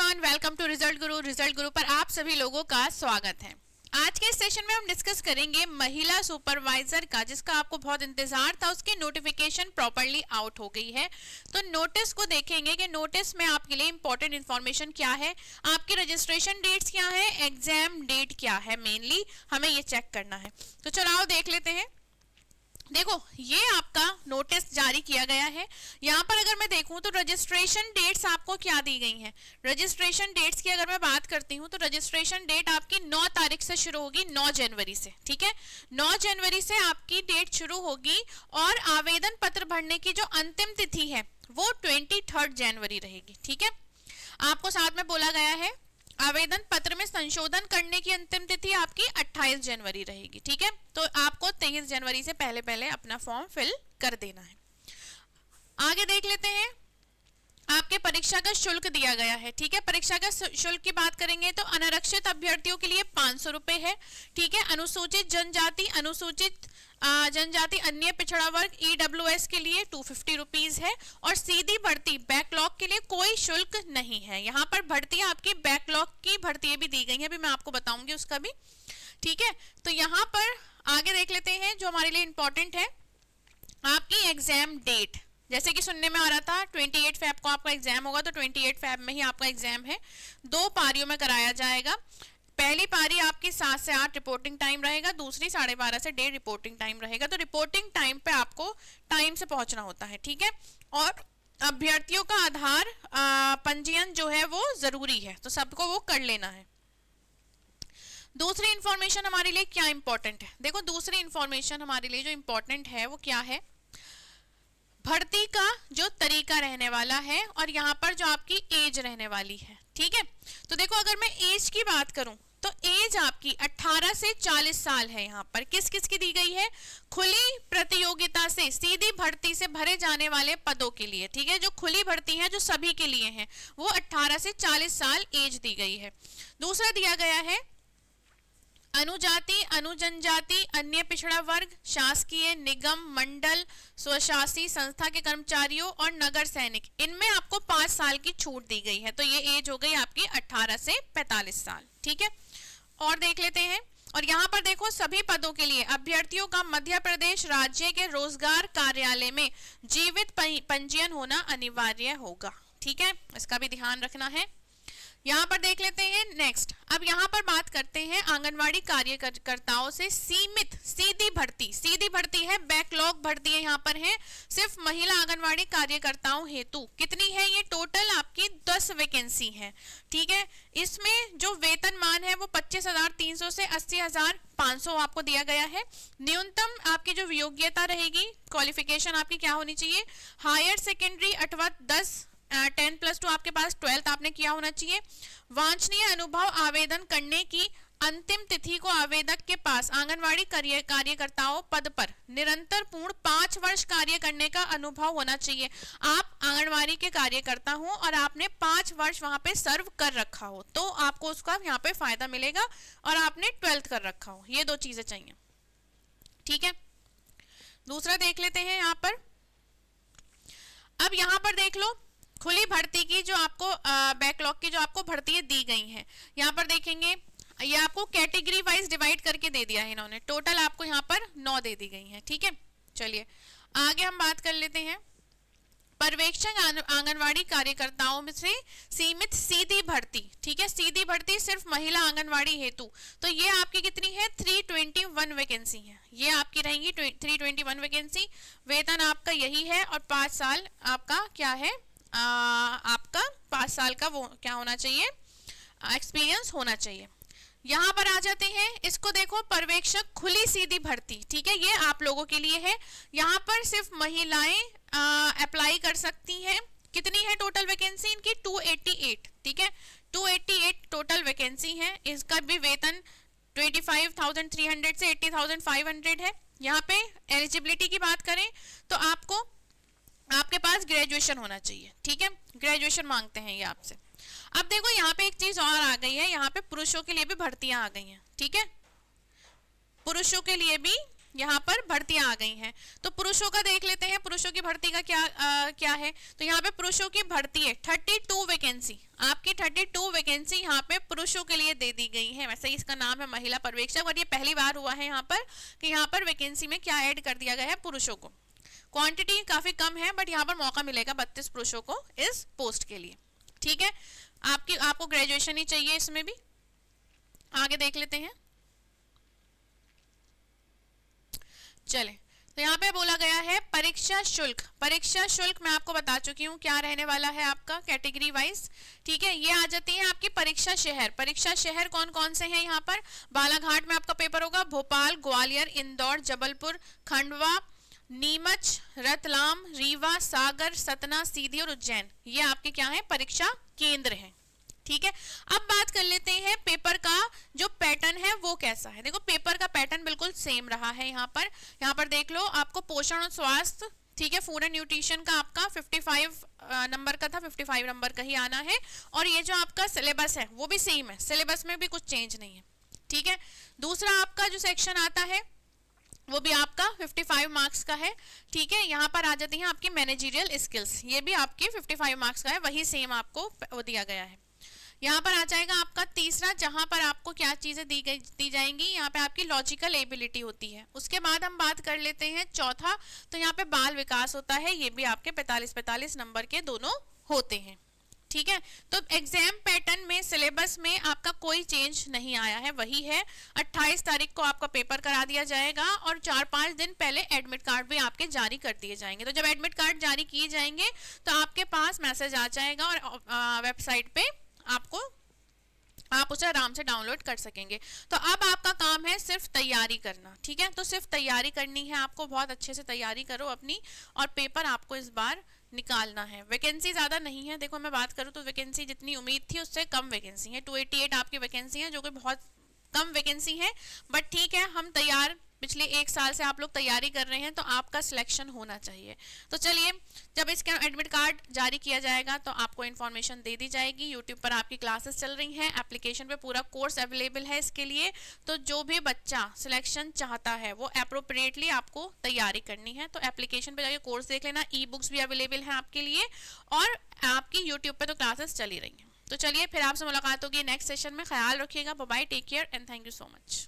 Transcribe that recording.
Everyone, welcome to result गुरु पर आप सभी लोगों का स्वागत है। आज के इस सेशन में हम डिस्कस करेंगे महिला सुपरवाइजर का, जिसका आपको बहुत इंतजार था। उसकी नोटिफिकेशन प्रॉपर्ली आउट हो गई है, तो नोटिस को देखेंगे कि नोटिस में आपके लिए इंपॉर्टेंट इन्फॉर्मेशन क्या है, आपके रजिस्ट्रेशन डेट्स क्या है, एग्जाम डेट क्या है, मेनली हमें ये चेक करना है। तो चलो आओ देख लेते हैं। देखो, ये आपका नोटिस जारी किया गया है। यहाँ पर अगर मैं देखूं तो रजिस्ट्रेशन डेट्स आपको क्या दी गई हैं। रजिस्ट्रेशन डेट्स की अगर मैं बात करती हूँ तो रजिस्ट्रेशन डेट आपकी 9 तारीख से शुरू होगी, 9 जनवरी से। ठीक है, 9 जनवरी से आपकी डेट शुरू होगी और आवेदन पत्र भरने की जो अंतिम तिथि है वो 23 जनवरी रहेगी। ठीक है, आपको साथ में बोला गया है आवेदन पत्र में संशोधन करने की अंतिम तिथि आपकी 28 जनवरी रहेगी। ठीक है, तो आपको 23 जनवरी से पहले पहले अपना फॉर्म फिल कर देना है। आगे देख लेते हैं, आपके परीक्षा का शुल्क दिया गया है। ठीक है, परीक्षा का शुल्क की बात करेंगे तो अनारक्षित अभ्यर्थियों के लिए 500 रुपए है। ठीक है, अनुसूचित जनजाति, अनुसूचित जनजाति, अन्य पिछड़ा वर्ग EWS के लिए 250 रुपीज है। और सीधी भर्ती बैकलॉग के लिए कोई शुल्क नहीं है। यहाँ पर भर्ती आपकी बैकलॉग की भर्ती भी दी गई है, अभी मैं आपको बताऊंगी उसका भी। ठीक है, तो यहाँ पर आगे देख लेते हैं जो हमारे लिए इंपॉर्टेंट है, आपकी एग्जाम डेट। जैसे कि सुनने में आ रहा था 28 फेब को आपका एग्जाम होगा, तो 28 फेब में ही आपका एग्जाम है। 2 पारियों में कराया जाएगा। पहली पारी आपकी 7 से 8 रिपोर्टिंग टाइम रहेगा, दूसरी 12:30 से 1:30 रिपोर्टिंग टाइम रहेगा। तो रिपोर्टिंग टाइम पे आपको टाइम से पहुंचना होता है। ठीक है, और अभ्यर्थियों का आधार पंजीयन जो है वो जरूरी है, तो सबको वो कर लेना है। दूसरी इंफॉर्मेशन हमारे लिए क्या इंपॉर्टेंट है, देखो दूसरी इंफॉर्मेशन हमारे लिए जो इंपॉर्टेंट है वो क्या है, भर्ती का जो तरीका रहने वाला है और यहाँ पर जो आपकी एज रहने वाली है। ठीक है, तो देखो अगर मैं एज की बात करूं तो एज आपकी 18 से 40 साल है। यहाँ पर किस किस की दी गई है, खुली प्रतियोगिता से सीधी भर्ती से भरे जाने वाले पदों के लिए। ठीक है, जो खुली भर्ती है जो सभी के लिए है वो 18 से 40 साल एज दी गई है। दूसरा दिया गया है अनुजाति, अनुजनजाति, अन्य पिछड़ा वर्ग, शासकीय, निगम, मंडल, स्वशासी संस्था के कर्मचारियों और नगर सैनिक, इनमें आपको 5 साल की छूट दी गई है। तो ये एज हो गई आपकी 18 से 45 साल। ठीक है, और देख लेते हैं, और यहाँ पर देखो सभी पदों के लिए अभ्यर्थियों का मध्य प्रदेश राज्य के रोजगार कार्यालय में जीवित पंजीयन होना अनिवार्य होगा। ठीक है, इसका भी ध्यान रखना है। यहाँ पर देख लेते हैं नेक्स्ट। अब यहाँ पर बात करते हैं आंगनवाड़ी कार्यकर्ताओं से सीमित सीधी भर्ती। सीधी भर्ती है, बैकलॉग भर्ती है, यहाँ पर है सिर्फ महिला आंगनवाड़ी कार्यकर्ताओं हेतु। कितनी है ये, टोटल आपकी 10 वैकेंसी है। ठीक है, इसमें जो वेतनमान है वो 25,300 से 80,500 आपको दिया गया है। न्यूनतम आपकी जो योग्यता रहेगी, क्वालिफिकेशन आपकी क्या होनी चाहिए, हायर सेकेंडरी अथवा 10+2 आपके पास 12th आपने किया होना चाहिए। वांछनीय अनुभव, आवेदन करने की अंतिम तिथि को आवेदक के पास आंगनवाड़ी कार्यकर्ताओं पद पर निरंतर पूर्ण 5 वर्ष कार्य करने का अनुभव होना चाहिए। आप आंगनवाड़ी के कार्यकर्ता हो और आपने 5 वर्ष वहां पे सर्व कर रखा हो तो आपको उसका यहाँ पे फायदा मिलेगा, और आपने 12th कर रखा हो, ये 2 चीजें चाहिए। ठीक है, दूसरा देख लेते हैं यहाँ पर। अब यहाँ पर देख लो खुली भर्ती की जो आपको बैकलॉग की जो आपको भर्ती दी गई हैं, यहाँ पर देखेंगे ये आपको कैटेगरी वाइज डिवाइड करके दे दिया है इन्होंने। टोटल आपको यहाँ पर 9 दे दी गई हैं। ठीक है, चलिए आगे हम बात कर लेते हैं पर्यवेक्षक आंगनवाड़ी कार्यकर्ताओं में से सीमित सीधी भर्ती। ठीक है, सीधी भर्ती सिर्फ महिला आंगनवाड़ी हेतु, तो ये आपकी कितनी है, 321 वैकेंसी है। ये आपकी रहेंगी 321 वैकेंसी। वेतन आपका यही है और 5 साल आपका क्या है, आपका 5 साल का वो क्या होना चाहिए, एक्सपीरियंस होना चाहिए। यहाँ पर आ जाते हैं, इसको देखो पर्यवेक्षक खुली सीधी भर्ती। ठीक है, ये आप लोगों के लिए है। यहाँ पर सिर्फ महिलाएं अप्लाई कर सकती हैं। कितनी है टोटल वैकेंसी इनकी, 288। ठीक है, 288 टोटल वैकेंसी है। इसका भी वेतन 25,300 से 80,500 है। यहाँ पे एलिजिबिलिटी की बात करें तो आपके पास ग्रेजुएशन होना चाहिए। ठीक है, ग्रेजुएशन मांगते हैं ये आपसे। अब देखो यहाँ पे एक चीज और आ गई है, यहाँ पे पुरुषों के लिए भी भर्तियां आ गई हैं। ठीक है, पुरुषों के लिए भी यहाँ पर भर्तियां आ गई हैं। तो पुरुषों का देख लेते हैं, पुरुषों की भर्ती का क्या है। तो यहाँ पे पुरुषों की भर्ती है 32 वैकेंसी, आपकी 32 वैकेंसी यहाँ पे पुरुषों के लिए दे दी गई है। वैसे इसका नाम है महिला पर्यवेक्षक और ये पहली बार हुआ है यहाँ पर कि यहाँ पर वैकेंसी में क्या ऐड कर दिया गया है, पुरुषों को। क्वांटिटी काफी कम है बट यहाँ पर मौका मिलेगा 32 पुरुषों को इस पोस्ट के लिए। ठीक है, आपको ग्रेजुएशन ही चाहिए इसमें भी। आगे देख लेते हैं, चले। तो यहाँ पे बोला गया है परीक्षा शुल्क। परीक्षा शुल्क मैं आपको बता चुकी हूँ क्या रहने वाला है आपका कैटेगरी वाइज। ठीक है, ये आ जाती है आपकी परीक्षा शहर। परीक्षा शहर कौन कौन से हैं यहाँ पर, बालाघाट में आपका पेपर होगा, भोपाल, ग्वालियर, इंदौर, जबलपुर, खंडवा, नीमच, रतलाम, रीवा, सागर, सतना, सीधी और उज्जैन, ये आपके क्या है परीक्षा केंद्र हैं। ठीक है, अब बात कर लेते हैं पेपर का जो पैटर्न है वो कैसा है। देखो पेपर का पैटर्न बिल्कुल सेम रहा है। यहाँ पर देख लो, आपको पोषण और स्वास्थ्य, ठीक है, फूड एंड न्यूट्रिशन का आपका 55 नंबर का था, 55 नंबर का ही आना है। और ये जो आपका सिलेबस है वो भी सेम है, सिलेबस में भी कुछ चेंज नहीं है। ठीक है, दूसरा आपका जो सेक्शन आता है वो भी आपका 55 मार्क्स का है। ठीक है, यहाँ पर आ जाती है आपकी मैनेजरियल स्किल्स, ये भी आपके 55 मार्क्स का है, वही सेम आपको वो दिया गया है। यहाँ पर आ जाएगा आपका तीसरा, जहां पर आपको क्या चीजें दी जाएंगी, यहाँ पे आपकी लॉजिकल एबिलिटी होती है। उसके बाद हम बात कर लेते हैं चौथा, तो यहाँ पे बाल विकास होता है, ये भी आपके 45-45 नंबर के दोनों होते हैं। ठीक है, तो एग्जाम पैटर्न में सिलेबस में आपका कोई चेंज नहीं आया है, वही है। 28 तारीख को आपका पेपर करा दिया जाएगा और 4-5 दिन पहले एडमिट कार्ड भी आपके जारी कर दिए जाएंगे। तो जब एडमिट कार्ड जारी किए जाएंगे तो आपके पास मैसेज आ जाएगा और वेबसाइट पे आप उसे आराम से डाउनलोड कर सकेंगे। तो अब आपका काम है सिर्फ तैयारी करना। ठीक है, तो सिर्फ तैयारी करनी है आपको, बहुत अच्छे से तैयारी करो अपनी, और पेपर आपको इस बार निकालना है। वैकेंसी ज्यादा नहीं है, देखो मैं बात करूँ तो वैकेंसी जितनी उम्मीद थी उससे कम वैकेंसी है। 288 आपकी वैकेंसी है, जो कि बहुत कम वैकेंसी है, बट ठीक है, हम तैयार, पिछले 1 साल से आप लोग तैयारी कर रहे हैं तो आपका सिलेक्शन होना चाहिए। तो चलिए, जब इसका एडमिट कार्ड जारी किया जाएगा तो आपको इन्फॉर्मेशन दे दी जाएगी। यूट्यूब पर आपकी क्लासेस चल रही हैं, एप्लीकेशन पे पूरा कोर्स अवेलेबल है इसके लिए। तो जो भी बच्चा सिलेक्शन चाहता है वो अप्रोप्रिएटली आपको तैयारी करनी है। तो एप्लीकेशन पे जाके कोर्स देख लेना, ई बुक्स भी अवेलेबल है आपके लिए, और आपकी यूट्यूब पे तो क्लासेस चली रही हैं। तो चलिए, फिर आपसे मुलाकात होगी नेक्स्ट सेशन में। ख्याल रखिएगा, bye bye, take care and thank you so much.